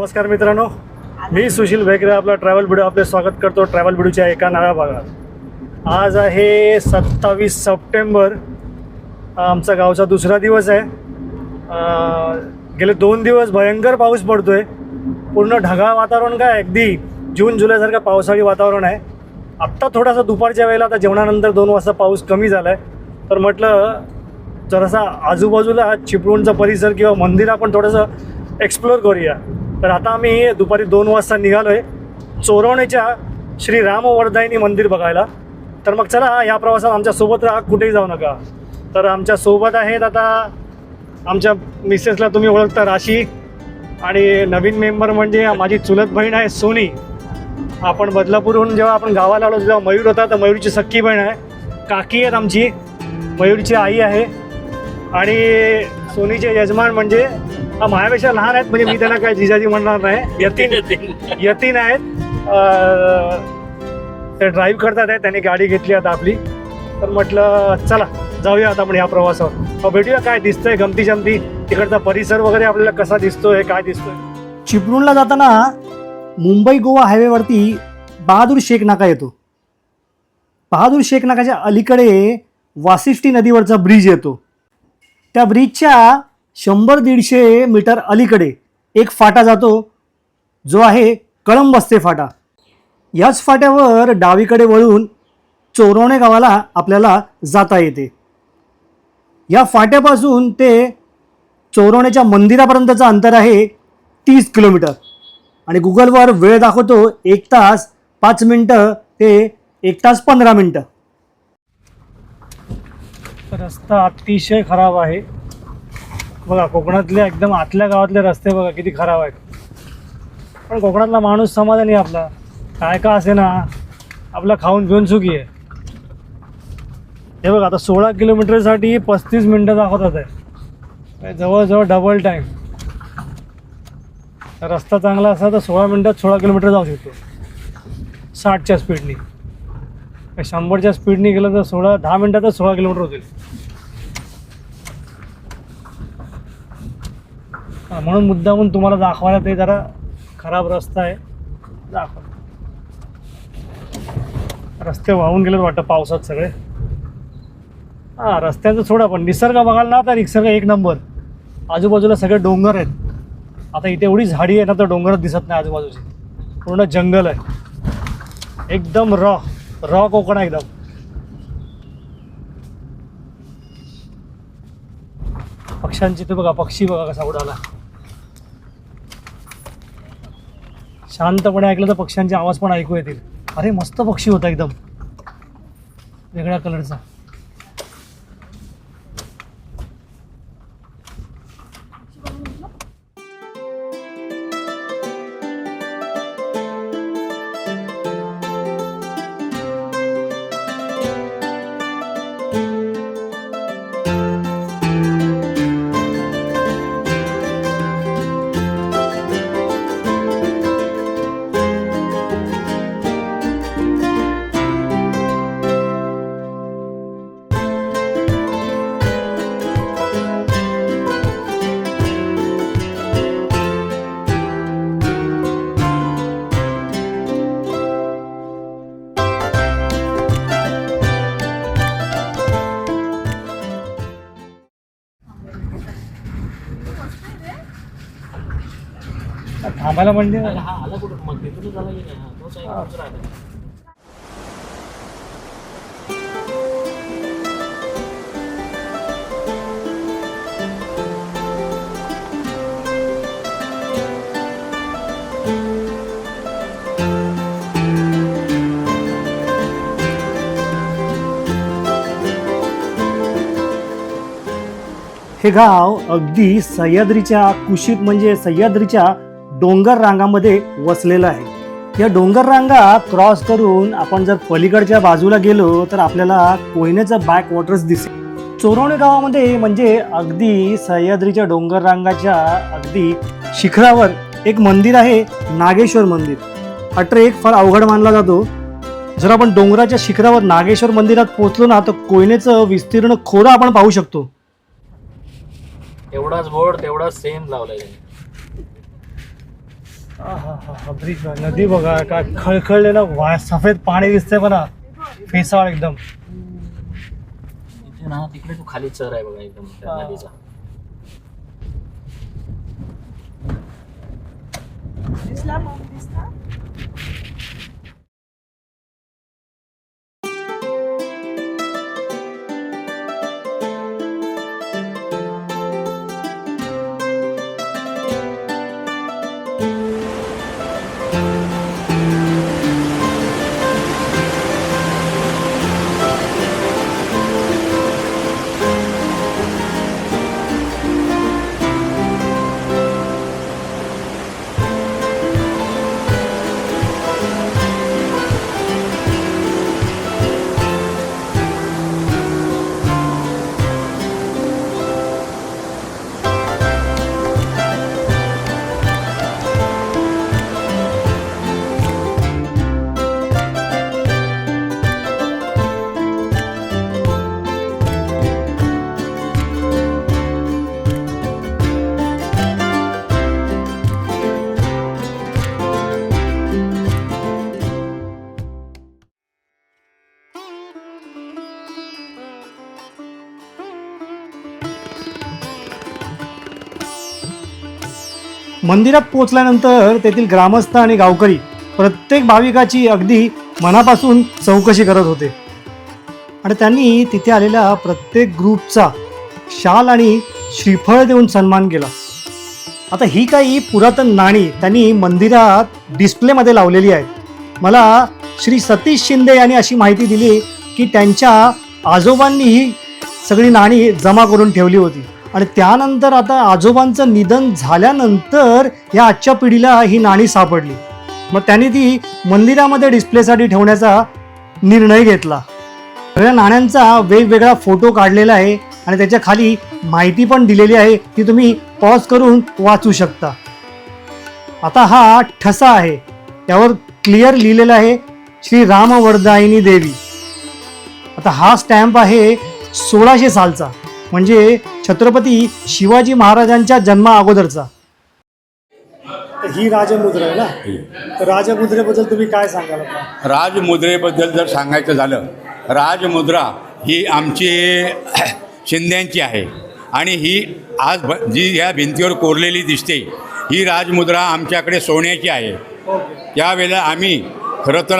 नमस्कार मित्रांनो, मी सुशील भेकरे आपला ट्रॅव्हल व्हिडिओ आपले स्वागत करतो. ट्रॅव्हल व्हिडिओच्या एका नव्या भागात. आज आहे 27 सप्टेंबर. आमचा गावचा दुसरा दिवस आहे. गेले 2 दिवस भयंकर पाऊस पडतोय. पूर्ण ढगाळ वातावरण, काय अगदी जून जुलैसारखं पावसाळी वातावरण आहे. आत्ता थोडासा दुपारच्या वेळेला, आता जेवणानंतर 2 वाजता पाऊस कमी झाला आहे. तर म्हटलं जरासा आजूबाजूला चिपळूणचा परिसर किंवा मंदिर आपण थोडंसं एक्सप्लोर करूया. तर आता आम्ही दुपारी 2 वाजता निघालो आहे चोरवणेच्या श्री रामवर्धायनी मंदिर बघायला. तर मग चला, या प्रवासात आमच्यासोबत राहा, कुठेही जाऊ नका. तर आमच्यासोबत आहेत आता आमच्या मिसेसला तुम्ही ओळखता, राशी. आणि नवीन मेंबर म्हणजे माझी चुलत बहीण आहे सोनी. आपण बदलापूरहून जेव्हा आपण गावाला आलो तेव्हा मयूर होता, तर मयूरची सख्खी बहीण आहे. काकी आहेत आमची, मयूरची आई आहे. आणि सोनीचे यजमान म्हणजे माझ्यापेक्षा लहान आहेत, म्हणजे मी त्यांना काय जिजाजी म्हणणार नाही, यतीन आहेत. ते ड्राईव्ह करतात आहे, त्यांनी गाडी घेतली आता आपली. तर म्हटलं चला जाऊया आता आपण ह्या प्रवासावर. भेटूया काय दिसतंय गमती जमती, तिकडचा परिसर वगैरे आपल्याला कसा दिसतोय, काय दिसतोय. चिपळूणला जाताना मुंबई गोवा हायवेवरती बहादूर शेख नाका येतो. बहादूर शेख नाकाच्या अलीकडे वाशिष्ठी नदीवरचा ब्रिज येतो. त्या ब्रिजच्या 100-150 मीटर अलीकडे एक फाटा जातो, जो आहे कळंबस्ते फाटा. याच फाट्यावर डावीकडे वळून चोरवणे गावाला आपल्याला जाता येते. या फाट्यापासून ते चोरवणेच्या मंदिरापर्यंतचं अंतर आहे 30 किलोमीटर. आणि गुगलवर वेळ दाखवतो 1 तास 5 मिनटं ते 1 तास 15 मिनटं. रस्ता अतिशय खराब आहे बघा. कोकणातल्या एकदम आतल्या गावातले रस्ते बघा किती खराब आहेत. पण कोकणातला माणूस समाधानी आपला, काय का असे ना, आपला खाऊन पिऊन सुखी आहे. हे बघा, आता 16 किलोमीटरसाठी 35 मिनटं दाखवतात आहे, जवळजवळ डबल टाईम. रस्ता चांगला असता तर 16 मिनटात 16 किलोमीटर जाऊ शकतो 60च्या स्पीडनी. 100च्या स्पीडनी गेलं तर 10 मिनटातच 16 किलोमीटर होतील. म्हणून मुद्दामून तुम्हाला दाखवायला ते जरा खराब रस्ता आहे दाखव. रस्ते वाहून गेलेत वाटतं पावसात सगळे. हां, रस्त्याचं सोडा, पण निसर्ग बघायला ना तर निसर्ग एक नंबर. आजूबाजूला सगळे डोंगर आहेत. आता इथे एवढी झाडी आहे ना, तर डोंगरच दिसत नाही आजूबाजूची. पूर्ण जंगल आहे, एकदम रॉ कोकण आहे एकदम. पक्ष्यांची ते बघा, पक्षी बघा कसा उडाला. शांतपणे ऐकलं तर पक्ष्यांचे आवाज पण ऐकू येतील. अरे मस्त पक्षी होता, एकदम वेगळ्या कलरचा. थांबायला म्हणजे हे गाव अगदी सह्याद्रीच्या कुशीत, म्हणजे सह्याद्रीच्या डोंगर रांगामध्ये वसलेलं आहे. या डोंगर रांगा क्रॉस करून आपण जर पलीकडच्या बाजूला गेलो तर आपल्याला कोयनेचं बॅक वॉटर्स दिसेल. चोरवणे गावामध्ये म्हणजे अगदी सह्याद्रीच्या डोंगर रांगाच्या अगदी शिखरावर एक मंदिर आहे, नागेश्वर मंदिर. हा ट्रेक फार अवघड मानला जातो. जर आपण डोंगराच्या शिखरावर नागेश्वर मंदिरात पोहोचलो ना, तर कोयनेचं विस्तीर्ण खोरं आपण पाहू शकतो. एवढाच बोर्ड तेवढाच सेम लावलाय. ब्रिज नदी बघा काय खळखळलेलं सफेद पाणी दिसतंय बघा, फेसाळ एकदम. इथे ना तिकडे तो खाली चर आहे बघा एकदम त्या नदीचा. मंदिरात पोहोचल्यानंतर तेथील ग्रामस्थ आणि गावकरी प्रत्येक भाविकाची अगदी मनापासून चौकशी करत होते आणि त्यांनी तिथे आलेल्या प्रत्येक ग्रुपचा शाल आणि श्रीफळ देऊन सन्मान केला. आता ही काही पुरातन नाणी त्यांनी मंदिरात डिस्प्लेमध्ये लावलेली आहेत. मला श्री सतीश शिंदे यांनी अशी माहिती दिली की त्यांच्या आजोबांनी ही सगळी नाणी जमा करून ठेवली होती आणि त्यानंतर आता आजोबांचं निधन झाल्यानंतर या आजच्या पिढीला ही नाणी सापडली. मग त्यांनी ती मंदिरामध्ये डिस्प्लेसाठी ठेवण्याचा निर्णय घेतला. सगळ्या नाण्यांचा वेगवेगळा फोटो काढलेला आहे आणि त्याच्या खाली माहिती पण दिलेली आहे, ती तुम्ही पॉज करून वाचू शकता. आता हा ठसा आहे, त्यावर क्लिअर लिहिलेलं आहे श्री रामवरदायिनी देवी. आता हा स्टॅम्प आहे 1600 सालचा, म्हणजे छत्रपती शिवाजी महाराजांच्या जन्मा अगोदरचा. ही राजमुद्रा आहे ना, तर राजमुद्रेबद्दल तुम्ही काय सांगाल? राजमुद्रेबद्दल जर सांगायचं झालं, राजमुद्रा ही आमची शिंद्यांची आहे आणि ही आज जी या भिंतीवर कोरलेली दिसते ही राजमुद्रा आमच्याकडे सोन्याची आहे. त्यावेळेला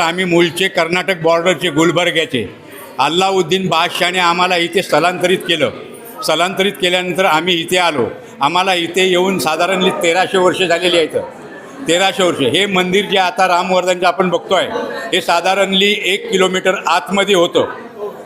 आम्ही मूळचे कर्नाटक बॉर्डरचे गुलबर्ग्याचे अल्लाउद्दीन बादशाहने आम्हाला इथे स्थलांतरित केलं. स्थलांतरित केल्यानंतर आम्ही इथे आलो. आम्हाला इथे येऊन साधारण 1300 वर्ष झालेली आहेत. 1300 वर्ष. हे मंदिर जे आता रामवर्धनचं आपण बघतोय हे साधारणली 1 किलोमीटर आतमध्ये होतं.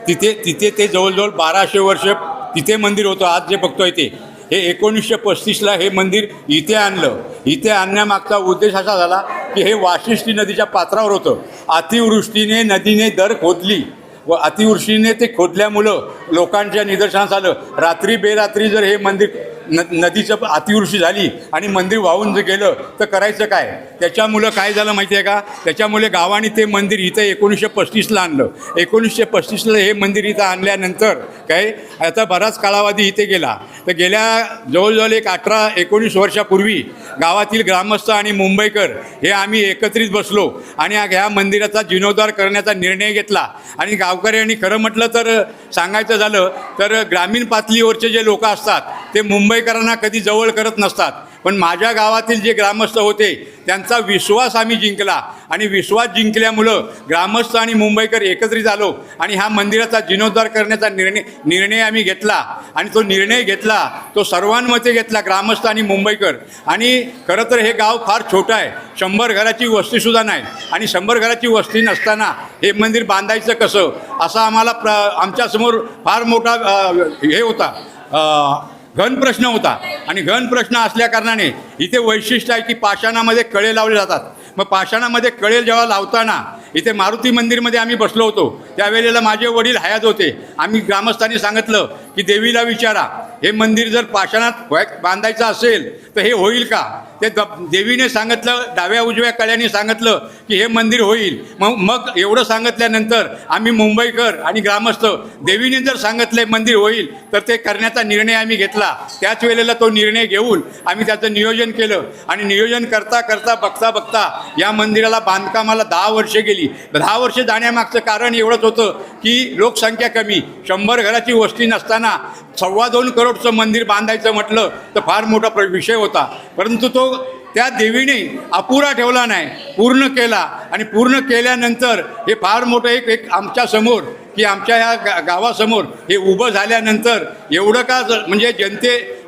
तिथे ते जवळजवळ 1200 वर्ष तिथे मंदिर होतं. आज जे बघतोय ते हे 1935ला हे मंदिर इथे आणलं. इथे आणण्यामागचा उद्देश असा झाला की हे वाशिष्ठी नदीच्या पात्रावर होतं. अतिवृष्टीने नदीने दर खोदली व अतिवृष्टीने ते खोदल्यामुळं लोकांच्या निदर्शनास आलं, रात्री बेरात्री जर हे मंदिर नदीचं अतिवृष्टी झाली आणि मंदिर वाहून जर गेलं तर करायचं काय. त्याच्यामुळं काय झालं माहिती आहे का, त्याच्यामुळे गावाने ते मंदिर इथं 1935ला आणलं. 1935ला हे मंदिर इथं आणल्यानंतर काय आता बराच कालावधी इथे गेला. तर गेल्या जवळजवळ 18-19 वर्षापूर्वी गावातील ग्रामस्थ आणि मुंबईकर हे आम्ही एकत्रित बसलो आणि ह्या मंदिराचा जीर्णोद्धार करण्याचा निर्णय घेतला. आणि गावकऱ्यांनी खरं म्हटलं तर सांगायचं झालं तर ग्रामीण पातळीवरचे जे लोक असतात ते मुंबईकरांना कधी जवळ करत नसतात, पण माझ्या गावातील जे ग्रामस्थ होते त्यांचा विश्वास आम्ही जिंकला आणि विश्वास जिंकल्यामुळं ग्रामस्थ आणि मुंबईकर एकत्रित आलो आणि ह्या मंदिराचा जीर्णोद्धार करण्याचा निर्णय आम्ही घेतला. आणि तो निर्णय घेतला तो सर्वांमते घेतला, ग्रामस्थ आणि मुंबईकर. आणि खरं तर हे गाव फार छोटं आहे, 100 घराची वस्तीसुद्धा नाही. आणि 100 घराची वस्ती नसताना हे मंदिर बांधायचं कसं असा आम्हाला आमच्यासमोर फार मोठा हे होता, घन प्रश्न होता. आणि घन प्रश्न असल्याकारणाने इथे वैशिष्ट्य आहे की पाषाणामध्ये कळे लावले जातात. मग पाषाणामध्ये कळे जेव्हा लावताना इथे मारुती मंदिरमध्ये आम्ही बसलो होतो, त्यावेळेला माझे वडील हयात होते. आम्ही ग्रामस्थांनी सांगितलं की देवीला विचारा हे मंदिर जर पाषाणात बांधायचं असेल तर हे होईल का. ते देवीने सांगितलं, डाव्या उजव्या कळ्याने सांगितलं की हे मंदिर होईल. मग एवढं सांगितल्यानंतर आम्ही मुंबईकर आणि ग्रामस्थ देवीने जर सांगितलं मंदिर होईल तर ते करण्याचा निर्णय आम्ही घेतला. त्याच वेळेला तो निर्णय घेऊन आम्ही त्याचं नियोजन केलं आणि नियोजन करता करता बघता बघता या मंदिराला बांधकामाला 10 वर्षे गेली. 10 वर्षे जाण्यामागचं कारण एवढंच होतं की लोकसंख्या कमी, 100 घराची वस्ती नसताना 2.25 करोडचं मंदिर बांधायचं म्हटलं तर फार मोठा विषय होता. परंतु तो त्या देवीने अपुरा ठेवला नाही, पूर्ण केला. आणि पूर्ण केल्यानंतर हे फार मोठं एक आमच्यासमोर की आमच्या ह्या गावासमोर हे उभं झाल्यानंतर एवढं का म्हणजे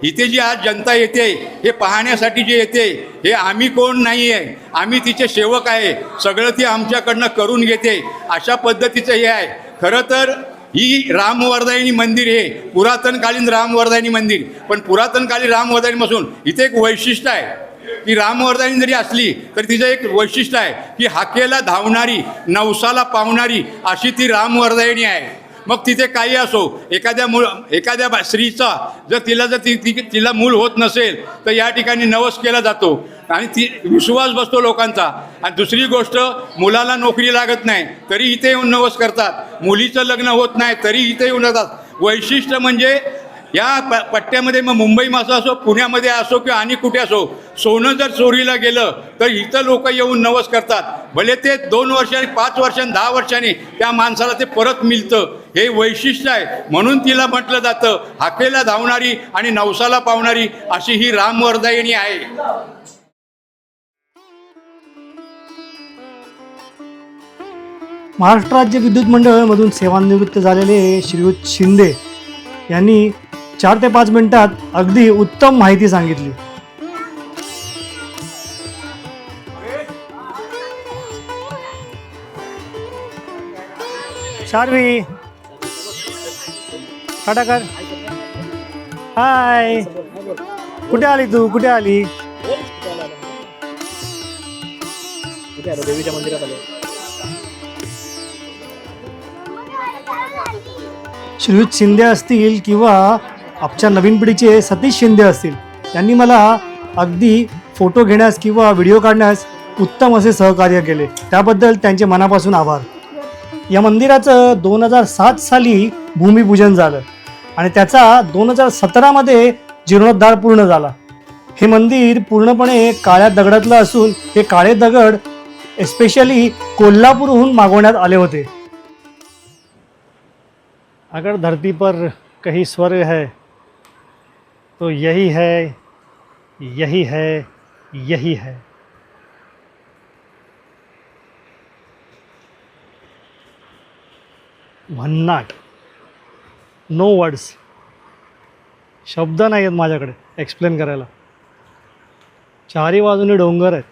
इथे जी आज जनता येते हे पाहण्यासाठी जे येते हे आम्ही कोण नाही आहे, आम्ही तिचे सेवक आहे, सगळं ती आमच्याकडनं करून घेते अशा पद्धतीचं हे आहे. खरं तर ही रामवर्धायनी मंदिर हे पुरातनकालीन रामवर्धायनी मंदिर, पण पुरातनकालीन रामवर्धायनीपासून इथे एक वैशिष्ट्य आहे की रामवर्धायनी जरी असली तर तिचं एक वैशिष्ट्य आहे की हाकेला धावणारी, नवसाला पावणारी अशी ती रामवर्धायनी आहे. मग तिथे काही असो, एखाद्या स्त्रीचा जर तिला मूल होत नसेल तर या ठिकाणी नवस केला जातो आणि विश्वास बसतो लोकांचा. आणि दुसरी गोष्ट, मुलाला नोकरी लागत नाही तरी इथे येऊन नवस करतात, मुलीचं लग्न होत नाही तरी इथे येऊन जातात. वैशिष्ट्य म्हणजे या पट्ट्यामध्ये मग मुंबईमध्ये असो, पुण्यामध्ये असो किंवा आणि कुठे असो, सोनं जर चोरीला गेलं तर इथं लोक येऊन नवस करतात. भले ते 2 वर्षांनी, 5 वर्षांनी, 10 वर्षांनी त्या माणसाला ते परत मिळतं. हे वैशिष्ट्य आहे. म्हणून तिला म्हटलं जातं हाकेला धावणारी आणि नवसाला पावणारी अशी ही रामवर्धायनी आहे. महाराष्ट्र राज्य विद्युत मंडळमधून सेवानिवृत्त झालेले श्रीयुत शिंदे यांनी 4 ते 5 मिनिटात अगदी उत्तम माहिती सांगितली. शार्वी, टाटा कर. हाय, कुठे आली तू? कुठे आली? देवीच्या मंदिरात आलो. श्रीयुत शिंदे असतील किंवा आमच्या नवीन पिढीचे सतीश शिंदे असतील, त्यांनी मला अगदी फोटो घेण्यास किंवा व्हिडिओ काढण्यास उत्तम असे सहकार्य केले. त्याबद्दल त्यांचे मनापासून आभार. या मंदिराचं 2007 साली भूमिपूजन झालं आणि त्याचा 2017मध्ये जीर्णोद्धार पूर्ण झाला. हे मंदिर पूर्णपणे काळ्या दगडातलं असून हे काळे दगड स्पेशली कोल्हापूरहून मागवण्यात आले होते. अगर धरती पर कहीं स्वर्ग है तो यही है, यही है, यही है. भन्नाट, नो वर्ड्स, शब्द नाही आहेत माझ्याकडे एक्सप्लेन करायला. चारी बाजूने डोंगर आहेत,